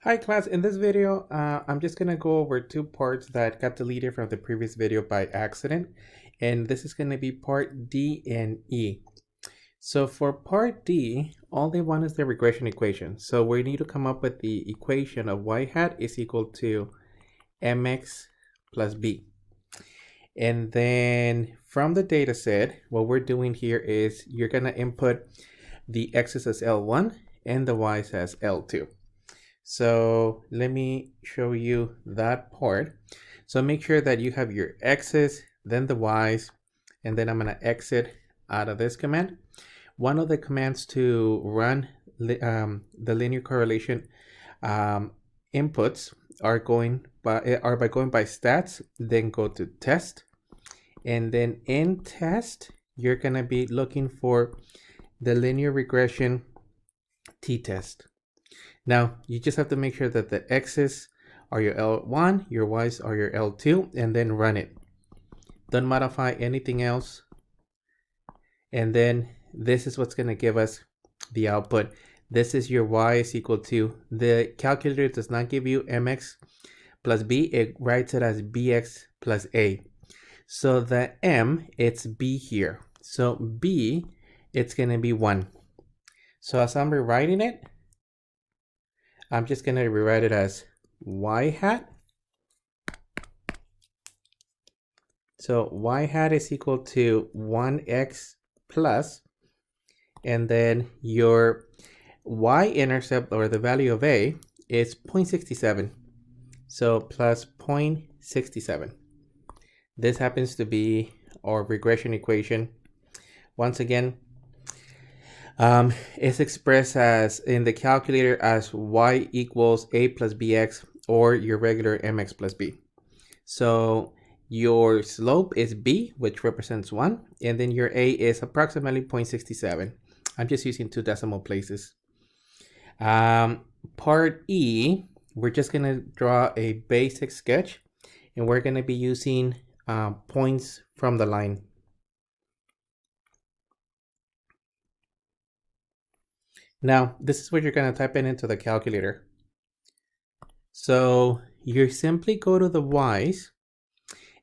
Hi class, in this video, I'm just gonna go over two parts that got deleted from the previous video by accident. And this is gonna be part D and E. So for part D, all they want is the regression equation. So we need to come up with the equation of y hat is equal to mx plus b. And then from the data set, what we're doing here is you're gonna input the x's as L1 and the y's as L2. So let me show you that part. So make sure that you have your x's, then the y's, and then I'm going to exit out of this command. One of the commands to run the linear correlation inputs are by going by stats, then go to test, and then in test you're going to be looking for the linear regression t-test. Now, you just have to make sure that the x's are your L1, your y's are your L2, and then run it. Don't modify anything else. And then this is what's going to give us the output. This is your y is equal to, the calculator does not give you mx plus b, it writes it as bx plus a. So the m, it's b here. So b, it's going to be 1. So as I'm rewriting it, I'm just going to rewrite it as y hat. So y hat is equal to 1x plus, and then your y-intercept, or the value of a, is 0.67. So plus 0.67. This happens to be our regression equation. Once again, it's expressed as in the calculator as y equals a plus bx, or your regular mx plus b. So your slope is b, which represents 1, and then your a is approximately 0.67. I'm just using 2 decimal places. Part E, we're just going to draw a basic sketch, and we're going to be using points from the line. Now, this is what you're going to type into the calculator. So you simply go to the y's,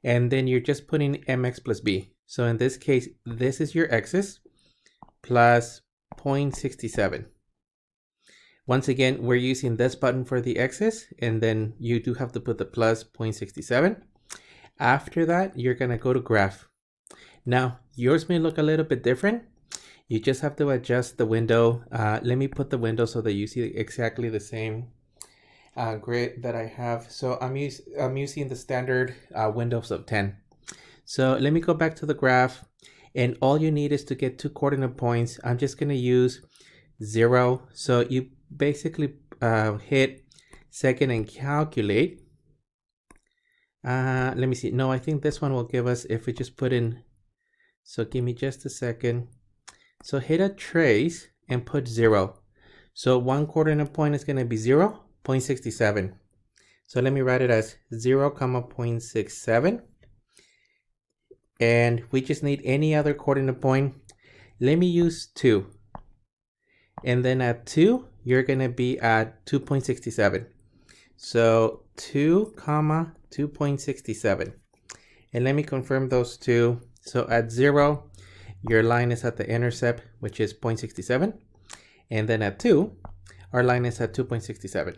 and then you're just putting mx plus b. So in this case, this is your x's plus 0.67. Once again, we're using this button for the x's, and then you do have to put the plus 0.67. After that, you're going to go to graph. Now, yours may look a little bit different. You just have to adjust the window. Let me put the window so that you see exactly the same grid that I have. So I'm using the standard windows of 10. So let me go back to the graph, and all you need is to get 2 coordinate points. I'm just going to use 0. So you basically hit second and calculate. Let me see. No, I think this one will give us, if we just put in, so give me just a second. So hit a trace and put 0. So 1 coordinate point is going to be 0, 0.67. So let me write it as 0, 0.67. And we just need any other coordinate point. Let me use 2. And then at 2, you're going to be at 2.67. So 2, 2.67. And let me confirm those two. So at 0, your line is at the intercept, which is 0.67. And then at 2, our line is at 2.67.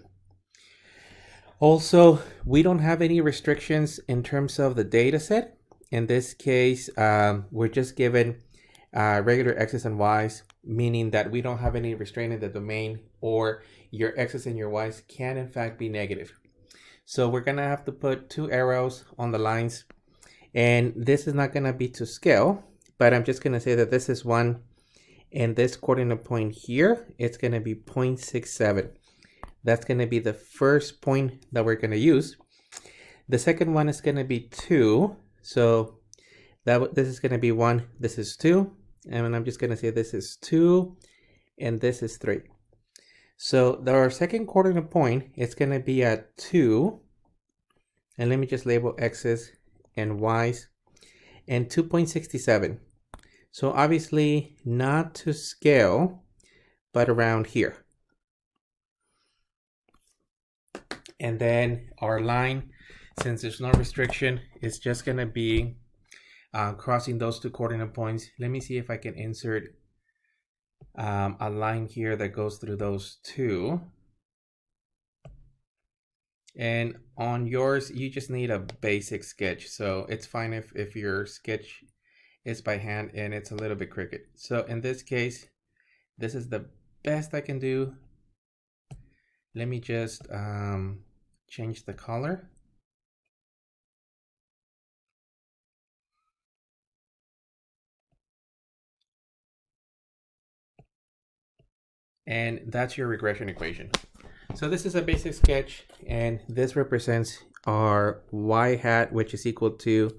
Also, we don't have any restrictions in terms of the data set. In this case, we're just given regular x's and y's, meaning that we don't have any restraint in the domain, or your x's and your y's can in fact be negative. So we're going to have to put 2 arrows on the lines. And this is not going to be to scale, but I'm just going to say that this is 1, and this coordinate point here, it's going to be 0.67. That's going to be the first point that we're going to use. The second one is going to be 2. So this is going to be 1, this is 2. And I'm just going to say this is 2, and this is 3. So our second coordinate point is going to be at 2. And let me just label x's and y's, and 2.67. So obviously not to scale, but around here. And then our line, since there's no restriction, is just going to be crossing those two coordinate points. Let me see if I can insert a line here that goes through those two. And on yours, you just need a basic sketch. So it's fine if your sketch is by hand and it's a little bit crooked. So in this case, this is the best I can do. Let me just change the color. And that's your regression equation. So this is a basic sketch, and this represents our y hat, which is equal to,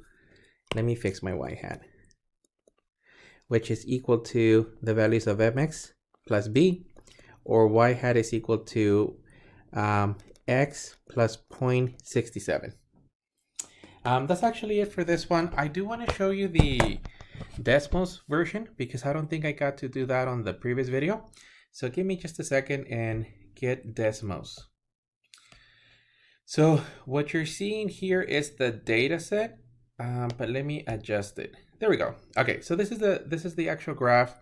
let me fix my y hat, which is equal to the values of mx plus b, or y hat is equal to x plus 0.67. That's actually it for this one. I do want to show you the Desmos version because I don't think I got to do that on the previous video. So give me just a second and get Desmos. So what you're seeing here is the data set, but let me adjust it. There we go. Okay, so this is the actual graph,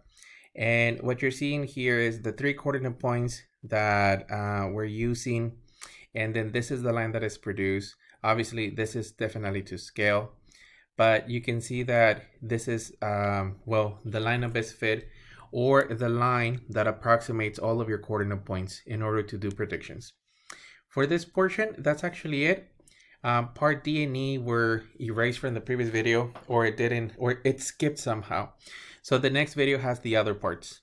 and what you're seeing here is the 3 coordinate points that we're using, and then this is the line that is produced. Obviously, this is definitely to scale, but you can see that this is well, the line of best fit, or the line that approximates all of your coordinate points in order to do predictions. For this portion, that's actually it. Part D and E were erased from the previous video, or it didn't, or it skipped somehow. So the next video has the other parts.